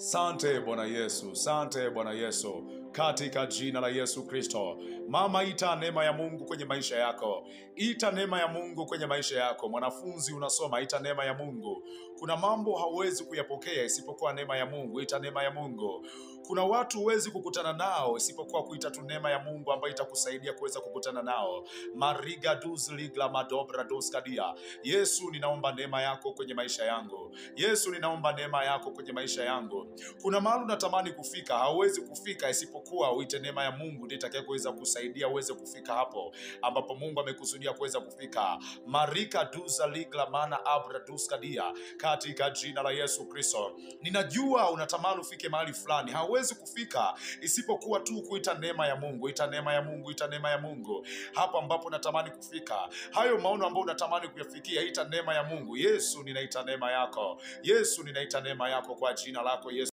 Sante Bwana Yesu, sante Bwana Yesu, katika jina la Yesu Kristo. Mama, ita neema ya Mungu kwenye maisha yako, ita neema ya Mungu kwenye maisha yako. Mwanafunzi unasoma, ita neema ya Mungu. Kuna mambo hauwezi kuyapokea isipokuwa neema ya Mungu, ita neema ya Mungu. Kuna watu huwezi kukutana nao isipokuwa kuita tu neema ya Mungu ambayo itakusaidia kuweza kukutana nao. Mariga duzligla madobra doskadia. Yesu, ninaomba neema yako kwenye maisha yangu. Yesu, ninaomba neema yako kwenye maisha yangu. Kuna mahali unatamani kufika, hauwezi kufika isipokuwa uite neema ya Mungu ndiye itakayeweza kusaidia uweze kufika hapo ambapo Mungu amekusudia kuweza kufika. Marika duza ligla mana abra duskadia, katika jina la Yesu Kristo. Ninajua unatamani ufike mahali fulani, hauwezi kufika isipokuwa tu kuita neema ya Mungu. Ita neema ya Mungu, ita neema ya Mungu hapo ambapo unatamani kufika. Hayo maono ambayo unatamani kuyafikia, ita neema ya Mungu. Yesu, ninaita neema yako. Yesu, ninaita neema yako kwa jina lako Yesu.